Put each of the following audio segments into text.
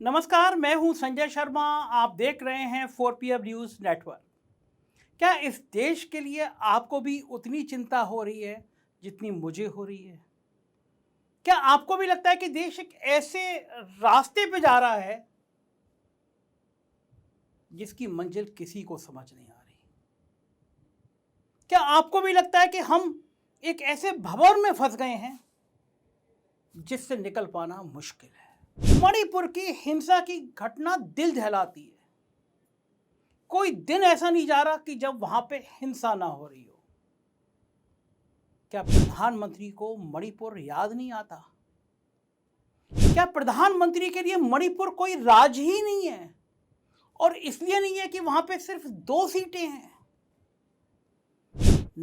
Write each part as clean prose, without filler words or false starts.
नमस्कार, मैं हूं संजय शर्मा। आप देख रहे हैं 4PM न्यूज़ नेटवर्क। क्या इस देश के लिए आपको भी उतनी चिंता हो रही है जितनी मुझे हो रही है? क्या आपको भी लगता है कि देश एक ऐसे रास्ते पे जा रहा है जिसकी मंजिल किसी को समझ नहीं आ रही? क्या आपको भी लगता है कि हम एक ऐसे भंवर में फंस गए हैं जिससे निकल पाना मुश्किल है? मणिपुर की हिंसा की घटना दिल दहलाती है। कोई दिन ऐसा नहीं जा रहा कि जब वहां पे हिंसा ना हो रही हो। क्या प्रधानमंत्री को मणिपुर याद नहीं आता? क्या प्रधानमंत्री के लिए मणिपुर कोई राज्य ही नहीं है? और इसलिए नहीं है कि वहां पे सिर्फ 2 सीटें हैं।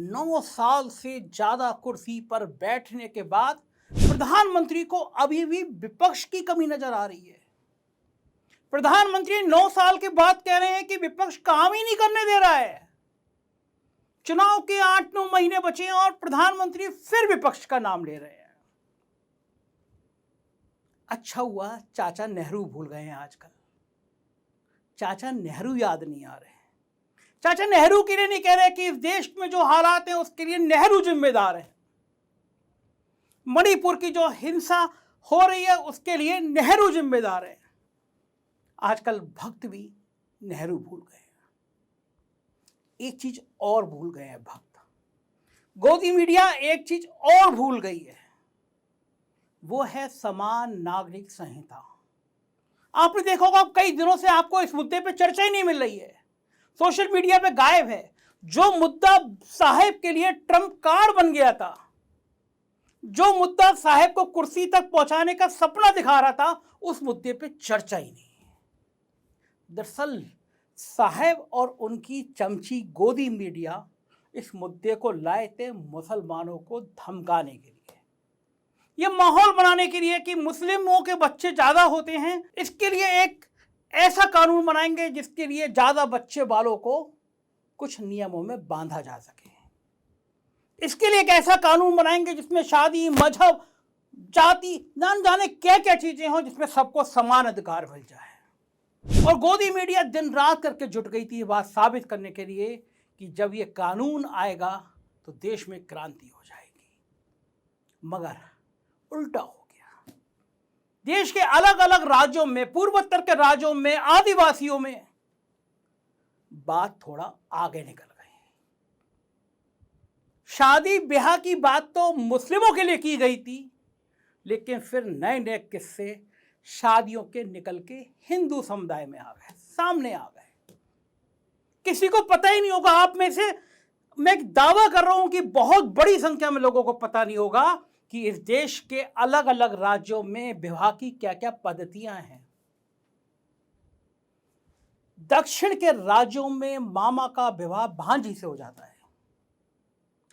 9 साल से ज्यादा कुर्सी पर बैठने के बाद प्रधानमंत्री को अभी भी विपक्ष की कमी नजर आ रही है। प्रधानमंत्री 9 साल के बाद कह रहे हैं कि विपक्ष काम ही नहीं करने दे रहा है। चुनाव के 8-9 महीने बचे हैं और प्रधानमंत्री फिर विपक्ष का नाम ले रहे हैं। अच्छा हुआ चाचा नेहरू भूल गए हैं आजकल। चाचा नेहरू याद नहीं आ रहे। चाचा नेहरू के लिए नहीं कह रहे कि इस देश में जो हालात हैं उसके लिए नेहरू जिम्मेदार है। मणिपुर की जो हिंसा हो रही है उसके लिए नेहरू जिम्मेदार है। आजकल भक्त भी नेहरू भूल गए हैं। एक चीज और भूल गए हैं भक्त। गोदी मीडिया एक चीज और भूल गई है, वो है समान नागरिक संहिता। आपने देखा होगा कई दिनों से आपको इस मुद्दे पे चर्चा ही नहीं मिल रही है। सोशल मीडिया पे गायब है। जो मुद्दा साहेब के लिए ट्रम्प कार्ड बन गया था, जो मुद्दा साहेब को कुर्सी तक पहुंचाने का सपना दिखा रहा था, उस मुद्दे पे चर्चा ही नहीं है। दरअसल साहेब और उनकी चमची गोदी मीडिया इस मुद्दे को लाए थे मुसलमानों को धमकाने के लिए, ये माहौल बनाने के लिए कि मुस्लिमों के बच्चे ज्यादा होते हैं, इसके लिए एक ऐसा कानून बनाएंगे जिसके लिए ज्यादा बच्चे वालों को कुछ नियमों में बांधा जा सके। इसके लिए एक ऐसा कानून बनाएंगे जिसमें शादी, मजहब, जाति, न जाने क्या क्या चीजें हों, जिसमें सबको समान अधिकार मिल जाए। और गोदी मीडिया दिन रात करके जुट गई थी ये बात साबित करने के लिए कि जब ये कानून आएगा तो देश में क्रांति हो जाएगी। मगर उल्टा हो गया। देश के अलग अलग राज्यों में, पूर्वोत्तर के राज्यों में, आदिवासियों में बात थोड़ा आगे निकल गई। शादी ब्याह की बात तो मुस्लिमों के लिए की गई थी, लेकिन फिर नए नए किस्से शादियों के निकल के हिंदू समुदाय में आ गए, सामने आ गए। किसी को पता ही नहीं होगा। आप में से मैं एक दावा कर रहा हूं कि बहुत बड़ी संख्या में लोगों को पता नहीं होगा कि इस देश के अलग अलग राज्यों में विवाह की क्या क्या पद्धतियां हैं। दक्षिण के राज्यों में मामा का विवाह भांजी से हो जाता है।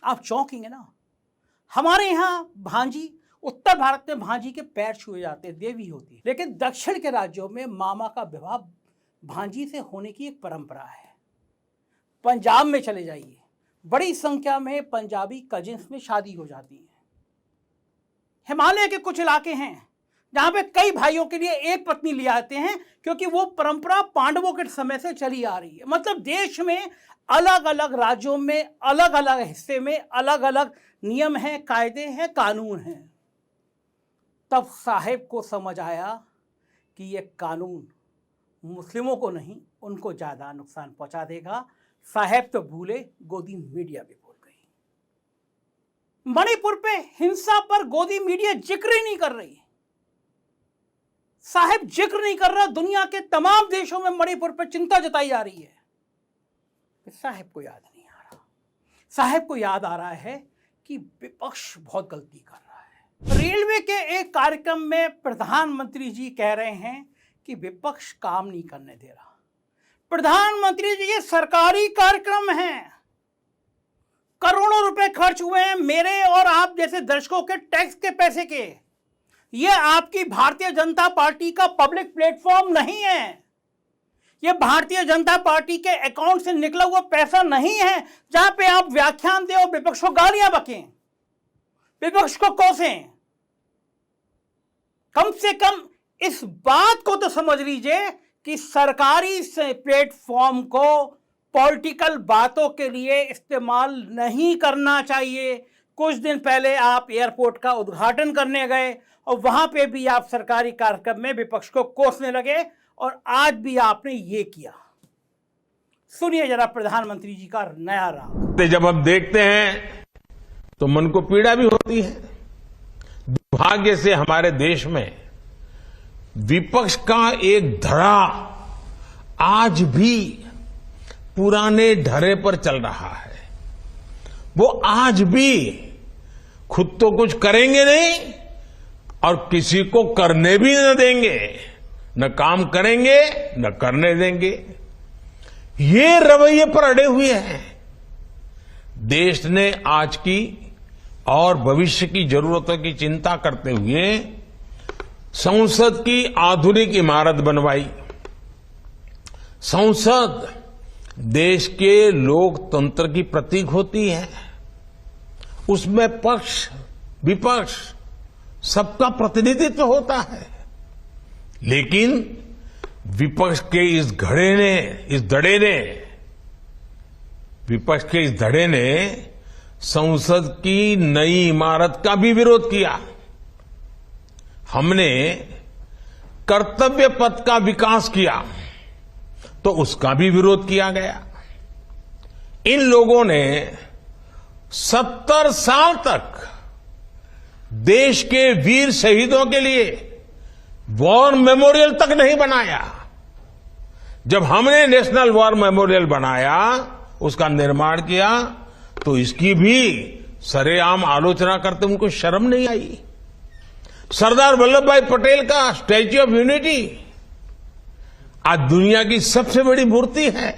आप चौंकेंगे ना। हमारे यहां भांजी, उत्तर भारत में भांजी के पैर छुए जाते हैं, देवी होती है, लेकिन दक्षिण के राज्यों में मामा का विवाह भांजी से होने की एक परंपरा है। पंजाब में चले जाइए, बड़ी संख्या में पंजाबी कजिन्स में शादी हो जाती है। हिमालय के कुछ इलाके हैं जहां पे कई भाइयों के लिए एक पत्नी ले आते हैं, क्योंकि वो परंपरा पांडवों के समय से चली आ रही है। मतलब देश में अलग अलग राज्यों में, अलग अलग हिस्से में अलग अलग नियम हैं, कायदे हैं, कानून हैं। तब साहेब को समझ आया कि ये कानून मुस्लिमों को नहीं, उनको ज़्यादा नुकसान पहुंचा देगा। साहेब तो भूले, गोदी मीडिया भी भूल गई। मणिपुर पे हिंसा पर गोदी मीडिया जिक्र ही नहीं कर रही। साहेब जिक्र नहीं कर रहा। दुनिया के तमाम देशों में मणिपुर पर चिंता जताई जा रही है। साहेब को याद नहीं आ रहा। साहेब को याद आ रहा है कि विपक्ष बहुत गलती कर रहा है। रेलवे के एक कार्यक्रम में प्रधानमंत्री जी कह रहे हैं कि विपक्ष काम नहीं करने दे रहा। प्रधानमंत्री जी, ये सरकारी कार्यक्रम है, करोड़ों रुपए खर्च हुए हैं मेरे और आप जैसे दर्शकों के टैक्स के पैसे के। ये आपकी भारतीय जनता पार्टी का पब्लिक प्लेटफॉर्म नहीं है। ये भारतीय जनता पार्टी के अकाउंट से निकला हुआ पैसा नहीं है जहां पे आप व्याख्यान दें और विपक्ष को गालियां बकें, विपक्ष को कोसें। कम से कम इस बात को तो समझ लीजिए कि सरकारी से प्लेटफॉर्म को पॉलिटिकल बातों के लिए इस्तेमाल नहीं करना चाहिए। कुछ दिन पहले आप एयरपोर्ट का उद्घाटन करने गए और वहां पे भी आप सरकारी कार्यक्रम में विपक्ष को कोसने लगे और आज भी आपने ये किया। सुनिए जरा प्रधानमंत्री जी का नया राग। जब हम देखते हैं तो मन को पीड़ा भी होती है। दुर्भाग्य से हमारे देश में विपक्ष का एक धड़ा आज भी पुराने ढरे पर चल रहा है। वो आज भी खुद तो कुछ करेंगे नहीं और किसी को करने भी न देंगे, न काम करेंगे न करने देंगे। ये रवैये पर अड़े हुए हैं। देश ने आज की और भविष्य की जरूरतों की चिंता करते हुए संसद की आधुनिक इमारत बनवाई। संसद देश के लोकतंत्र की प्रतीक होती है। उसमें पक्ष विपक्ष सबका प्रतिनिधित्व होता है, लेकिन विपक्ष के इस धड़े ने संसद की नई इमारत का भी विरोध किया। हमने कर्तव्य पथ का विकास किया तो उसका भी विरोध किया गया। इन लोगों ने 70 साल तक देश के वीर शहीदों के लिए वॉर मेमोरियल तक नहीं बनाया। जब हमने नेशनल वॉर मेमोरियल बनाया, उसका निर्माण किया, तो इसकी भी सरेआम आलोचना करते उनको शर्म नहीं आई। सरदार वल्लभ भाई पटेल का स्टैच्यू ऑफ यूनिटी आज दुनिया की सबसे बड़ी मूर्ति है।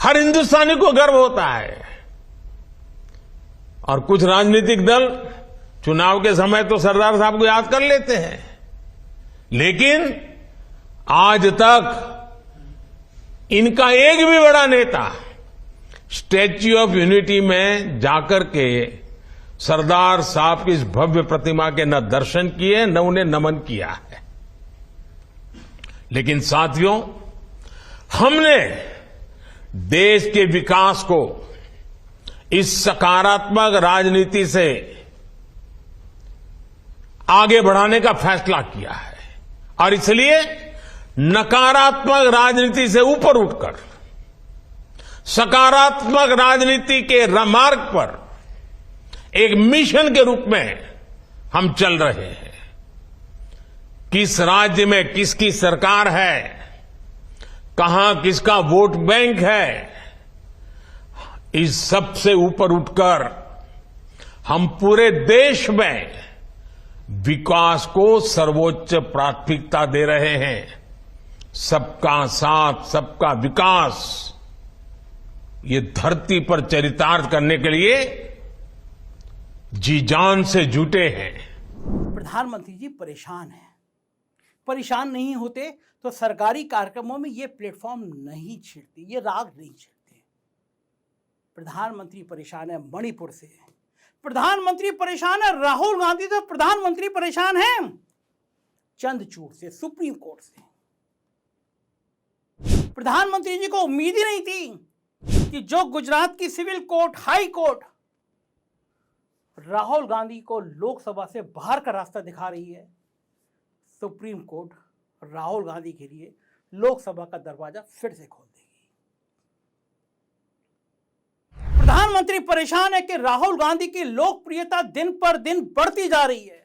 हर हिंदुस्तानी को गर्व होता है। और कुछ राजनीतिक दल चुनाव के समय तो सरदार साहब को याद कर लेते हैं, लेकिन आज तक इनका एक भी बड़ा नेता स्टैच्यू ऑफ यूनिटी में जाकर के सरदार साहब की इस भव्य प्रतिमा के न दर्शन किए न उन्हें नमन किया है। लेकिन साथियों, हमने देश के विकास को इस सकारात्मक राजनीति से आगे बढ़ाने का फैसला किया है और इसलिए नकारात्मक राजनीति से ऊपर उठकर सकारात्मक राजनीति के मार्ग पर एक मिशन के रूप में हम चल रहे हैं। किस राज्य में किसकी सरकार है, कहां किसका वोट बैंक है, इस सब से ऊपर उठकर हम पूरे देश में विकास को सर्वोच्च प्राथमिकता दे रहे हैं। सबका साथ सबका विकास, ये धरती पर चरितार्थ करने के लिए जी जान से जुटे हैं। प्रधानमंत्री जी परेशान हैं। परेशान नहीं होते तो सरकारी कार्यक्रमों में ये प्लेटफॉर्म नहीं छेड़ते, ये राग नहीं छेड़ते। प्रधानमंत्री परेशान है मणिपुर से, प्रधानमंत्री परेशान है राहुल गांधी से, प्रधानमंत्री परेशान है चंद्रचूड़ से, सुप्रीम कोर्ट से। प्रधानमंत्री जी को उम्मीद ही नहीं थी कि जो गुजरात की civil court, high court Rahul Gandhi को लोकसभा से बाहर का रास्ता दिखा रही है, सुप्रीम कोर्ट राहुल गांधी के लिए लोकसभा का दरवाजा फिर से खोल देगी। प्रधानमंत्री परेशान है कि राहुल गांधी की लोकप्रियता दिन पर दिन बढ़ती जा रही है।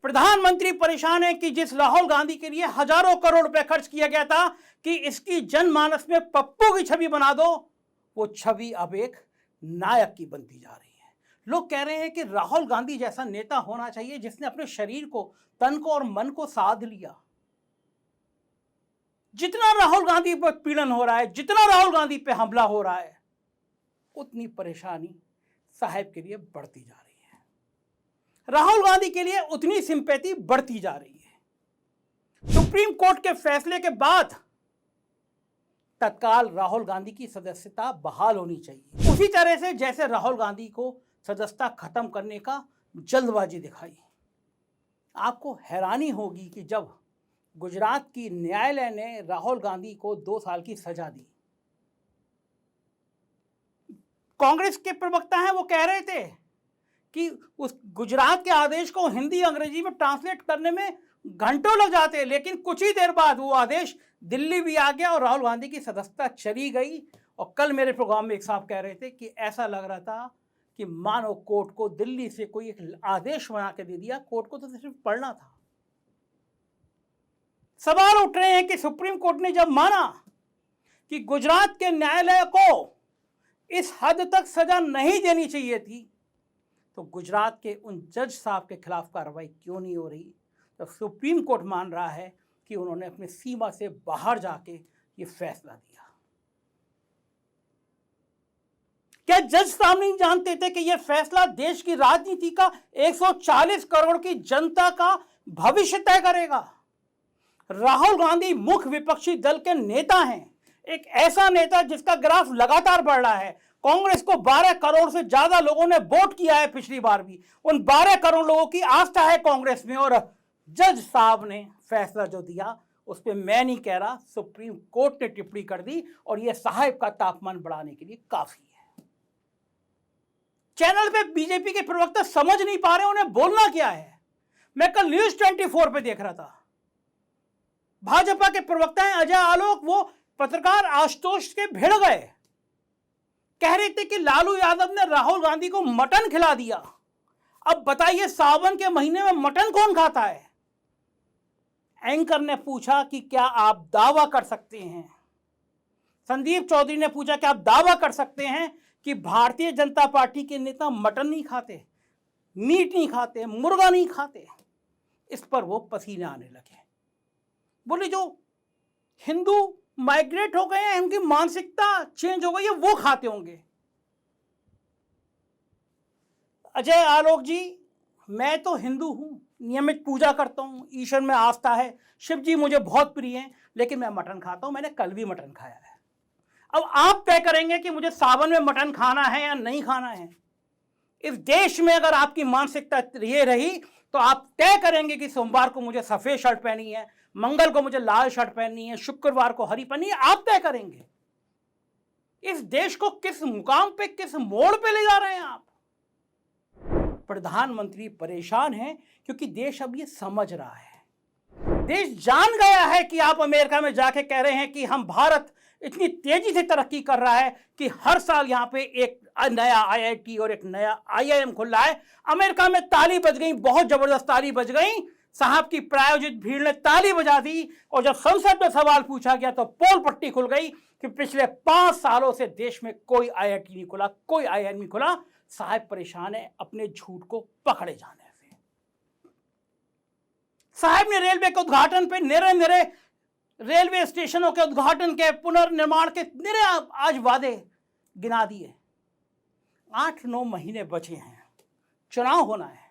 प्रधानमंत्री परेशान है कि जिस राहुल गांधी के लिए हजारों करोड़ रुपए खर्च किया गया था कि इसकी जनमानस में पप्पू की छवि बना दो, वो छवि अब एक नायक की बनती जा रही है। लोग कह रहे हैं कि राहुल गांधी जैसा नेता होना चाहिए जिसने अपने शरीर को, तन को और मन को साध लिया। जितना राहुल गांधी पर पीड़न हो रहा है, जितना राहुल गांधी पे हमला हो रहा है, उतनी परेशानी साहब के लिए बढ़ती जा रही है। राहुल गांधी के लिए उतनी सिंपैथी बढ़ती जा रही है। सुप्रीम कोर्ट के फैसले के बाद तत्काल राहुल गांधी की सदस्यता बहाल होनी चाहिए, उसी तरह से जैसे राहुल गांधी को सदस्यता खत्म करने का जल्दबाजी दिखाई। आपको हैरानी होगी कि जब गुजरात की न्यायालय ने राहुल गांधी को 2 साल की सजा दी, कांग्रेस के प्रवक्ता हैं वो कह रहे थे कि उस गुजरात के आदेश को हिंदी अंग्रेजी में ट्रांसलेट करने में घंटों लग जाते, लेकिन कुछ ही देर बाद वो आदेश दिल्ली भी आ गया और राहुल गांधी की सदस्यता चली गई। और कल मेरे प्रोग्राम में एक साहब कह रहे थे कि ऐसा लग रहा था कि मानो कोर्ट को दिल्ली से कोई एक आदेश बना के दे दिया, कोर्ट को तो सिर्फ पढ़ना था। सवाल उठ रहे हैं कि सुप्रीम कोर्ट ने जब माना कि गुजरात के न्यायालय को इस हद तक सजा नहीं देनी चाहिए थी, तो गुजरात के उन जज साहब के खिलाफ कार्रवाई क्यों नहीं हो रही? तो सुप्रीम कोर्ट मान रहा है कि उन्होंने अपनी सीमा से बाहर जाके ये फैसला दिया। क्या जज साहब नहीं जानते थे कि यह फैसला देश की राजनीति का 140 करोड़ की जनता का भविष्य तय करेगा? राहुल गांधी मुख्य विपक्षी दल के नेता हैं, एक ऐसा नेता जिसका ग्राफ लगातार बढ़ रहा है। कांग्रेस को 12 करोड़ से ज्यादा लोगों ने वोट किया है पिछली बार भी, उन 12 करोड़ लोगों की आस्था है कांग्रेस में। और जज साहब ने फैसला जो दिया उस पर मैं नहीं कह रहा, सुप्रीम कोर्ट ने टिप्पणी कर दी और यह साहब का तापमान बढ़ाने के लिए काफी है। चैनल पे बीजेपी के प्रवक्ता समझ नहीं पा रहे उन्हें बोलना क्या है। मैं कल न्यूज 24 पे देख रहा था, भाजपा के प्रवक्ता हैं अजय आलोक, वो पत्रकार आशुतोष के भिड़ गए, कह रहे थे कि लालू यादव ने राहुल गांधी को मटन खिला दिया। अब बताइए सावन के महीने में मटन कौन खाता है? एंकर ने पूछा कि क्या आप दावा कर सकते हैं, संदीप चौधरी ने पूछा कि आप दावा कर सकते हैं कि भारतीय जनता पार्टी के नेता मटन नहीं खाते, मीट नहीं खाते, मुर्गा नहीं खाते? इस पर वो पसीने आने लगे। बोले जो हिंदू माइग्रेट हो गए हैं, उनकी मानसिकता चेंज हो गई है, वो खाते होंगे। अजय आलोक जी, मैं तो हिंदू हूं, नियमित पूजा करता हूं, ईश्वर में आस्था है, शिव जी मुझे बहुत प्रिय हैं, लेकिन मैं मटन खाता हूं, मैंने कल भी मटन खाया है। अब आप तय करेंगे कि मुझे सावन में मटन खाना है या नहीं खाना है। इस देश में अगर आपकी मानसिकता ये रही तो आप तय करेंगे कि सोमवार को मुझे सफेद शर्ट पहनी है, मंगल को मुझे लाल शर्ट पहननी है, शुक्रवार को हरी पहननी है, आप तय करेंगे। इस देश को किस मुकाम पे, किस मोड़ पे ले जा रहे हैं आप? प्रधानमंत्री परेशान हैं क्योंकि देश अब ये समझ रहा है, देश जान गया है कि आप अमेरिका में जाके कह रहे हैं कि हम भारत इतनी तेजी से तरक्की कर रहा है कि हर साल यहां पे एक नया आईआईटी और एक नया आईआईएम खुल रहा है। अमेरिका में ताली बज गई, बहुत जबरदस्त ताली बज गई, साहब की प्रायोजित भीड़ ने ताली बजा दी। और जब संसद में सवाल पूछा गया तो पोल पट्टी खुल गई कि पिछले 5 सालों से देश में कोई आईआईटी नहीं खुला, कोई आईआईएम नहीं खुला। साहब परेशान है अपने झूठ को पकड़े जाने से। साहब ने रेलवे के उद्घाटन पे निरे रेलवे स्टेशनों के उद्घाटन के, पुनर्निर्माण के निरे आज वादे गिना दिए। 8-9 महीने बचे हैं, चुनाव होना है,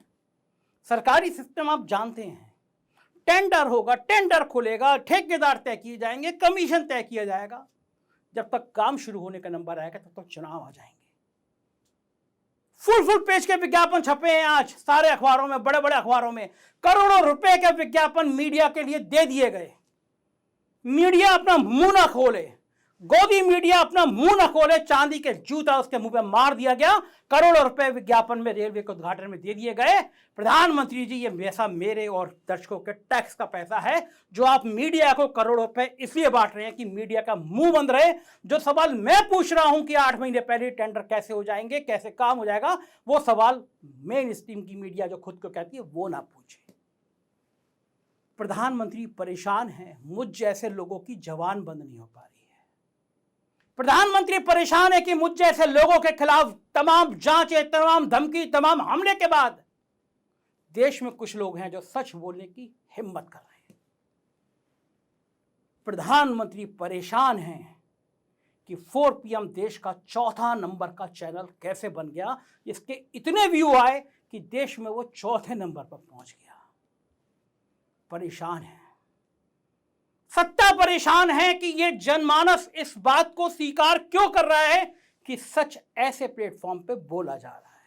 सरकारी सिस्टम आप जानते हैं, टेंडर होगा, टेंडर खुलेगा, ठेकेदार तय किए जाएंगे, कमीशन तय किया जाएगा। जब तक काम शुरू होने का नंबर आएगा तब तक चुनाव आ जाएंगे। फुल पेज के विज्ञापन छपे हैं आज सारे अखबारों में, बड़े बड़े अखबारों में। करोड़ों रुपए के विज्ञापन मीडिया के लिए दे दिए गए। मीडिया अपना मुंह ना खोले, गोदी मीडिया अपना मुंह ना खोले, चांदी के जूता उसके मुंह पे मार दिया गया। करोड़ों रुपए विज्ञापन में रेलवे के उद्घाटन में दे दिए गए। प्रधानमंत्री जी, ये पैसा मेरे और दर्शकों के टैक्स का पैसा है जो आप मीडिया को करोड़ों रुपए इसलिए बांट रहे हैं कि मीडिया का मुंह बंद रहे। जो सवाल मैं पूछ रहा हूं कि 8 महीने पहले टेंडर कैसे हो जाएंगे, कैसे काम हो जाएगा, वो सवाल मेन स्ट्रीम की मीडिया जो खुद को कहती है वो ना पूछे। प्रधानमंत्री परेशान है, मुझ जैसे लोगों की जबान बंद नहीं हो पा रही है। प्रधानमंत्री परेशान है कि मुझ जैसे लोगों के खिलाफ तमाम जांचें, तमाम धमकी, तमाम हमले के बाद देश में कुछ लोग हैं जो सच बोलने की हिम्मत कर रहे हैं। प्रधानमंत्री परेशान हैं कि 4 PM देश का 4था नंबर का चैनल कैसे बन गया। इसके इतने व्यू आए कि देश में वो 4थे नंबर पर पहुंच गया। परेशान है, सत्ता परेशान है कि ये जनमानस इस बात को स्वीकार क्यों कर रहा है कि सच ऐसे प्लेटफॉर्म पे बोला जा रहा है।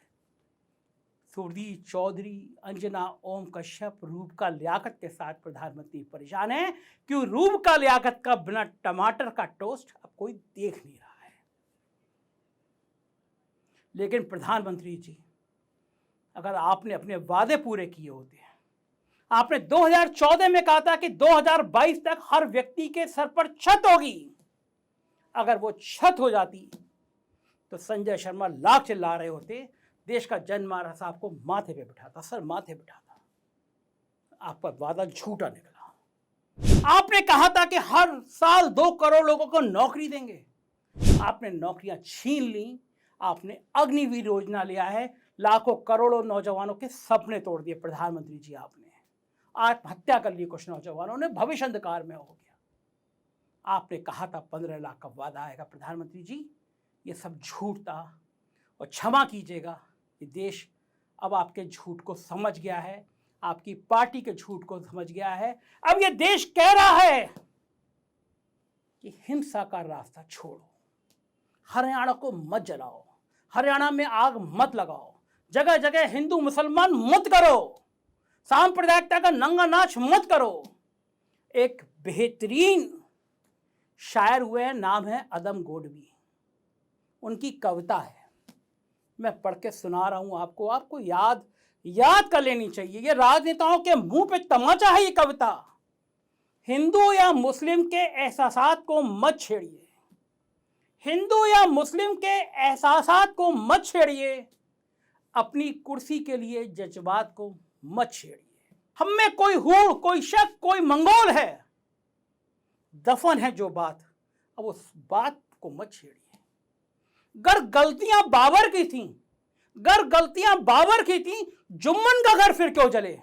सुरजीत चौधरी, अंजना ओम कश्यप, रूपका लियाकत के साथ प्रधानमंत्री परेशान है क्यों रूपका लियाकत का बिना टमाटर का टोस्ट अब कोई देख नहीं रहा है। लेकिन प्रधानमंत्री जी, अगर आपने अपने वादे पूरे किए होते हैं, आपने 2014 में कहा था कि 2022 तक हर व्यक्ति के सर पर छत होगी, अगर वो छत हो जाती तो संजय शर्मा लाख चिल्ला रहे होते, देश का जनमानस आपको माथे पे बिठाता, सर माथे बिठाता। आपका वादा झूठा निकला। आपने कहा था कि हर साल 2 करोड़ लोगों को नौकरी देंगे, आपने नौकरियां छीन ली। आपने अग्निवीर योजना लिया है, लाखों करोड़ों नौजवानों के सपने तोड़ दिए प्रधानमंत्री जी। आपने आत्महत्या कर ली कुछ नौजवानों ने, भविष्य अंधकार में हो गया। आपने कहा था 15 लाख का वादा आएगा प्रधानमंत्री जी, ये सब झूठ था। और क्षमा कीजिएगा, ये देश अब आपके झूठ को समझ गया है, आपकी पार्टी के झूठ को समझ गया है। अब ये देश कह रहा है कि हिंसा का रास्ता छोड़ो, हरियाणा को मत जलाओ, हरियाणा में आग मत लगाओ, जगह जगह हिंदू मुसलमान मत करो, सांप्रदायिकता का नंगा नाच मत करो। एक बेहतरीन शायर हुए हैं, नाम है अदम गोडवी, उनकी कविता है, मैं पढ़ के सुना रहा हूं आपको। आपको याद कर लेनी चाहिए, ये राजनेताओं के मुंह पे तमाचा है ये कविता। हिंदू या मुस्लिम के एहसासात को मत छेड़िए, हिंदू या मुस्लिम के एहसासात को मत छेड़िए, अपनी कुर्सी के लिए जज्बात को मत छेड़िए। हम में कोई हूड़, कोई शक, कोई मंगोल है, दफन है जो बात, अब उस बात को मत छेड़िए। गर गलतियां बाबर की थी, गर गलतियां बाबर की थी, जुम्मन का घर फिर क्यों जले।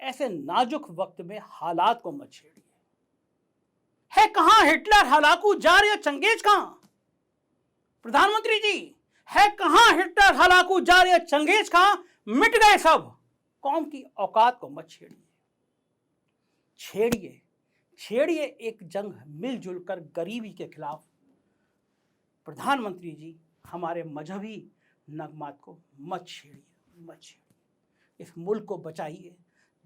ऐसे नाजुक वक्त में हालात को मत छेड़िए। है कहां हिटलर, हलाकू, जार या चंगेज कहां? प्रधानमंत्री जी, है कहां हिटलर, हलाकू, जार या चंगेज कहां? मिट गए सब। कौम की औकात को मत छेड़िए। छेड़िए छेड़िए एक जंग मिलजुल कर गरीबी के खिलाफ। प्रधानमंत्री जी, हमारे मजहबी नगमात को मत छेड़िए, मत छेड़िए। इस मुल्क को बचाइए,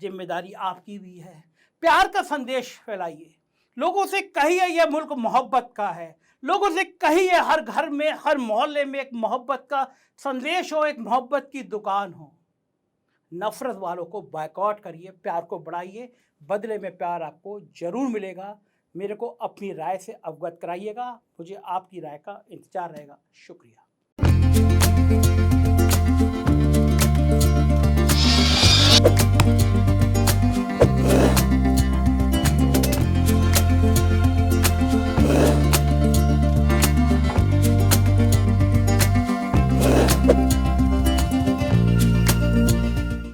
जिम्मेदारी आपकी भी है। प्यार का संदेश फैलाइए, लोगों से कहिए यह मुल्क मोहब्बत का है, लोगों से कहिए हर घर में, हर मोहल्ले में एक मोहब्बत का संदेश हो, एक मोहब्बत की दुकान हो। नफरत वालों को बायकॉट करिए, प्यार को बढ़ाइए, बदले में प्यार आपको जरूर मिलेगा। मेरे को अपनी राय से अवगत कराइएगा, मुझे आपकी राय का इंतजार रहेगा। शुक्रिया।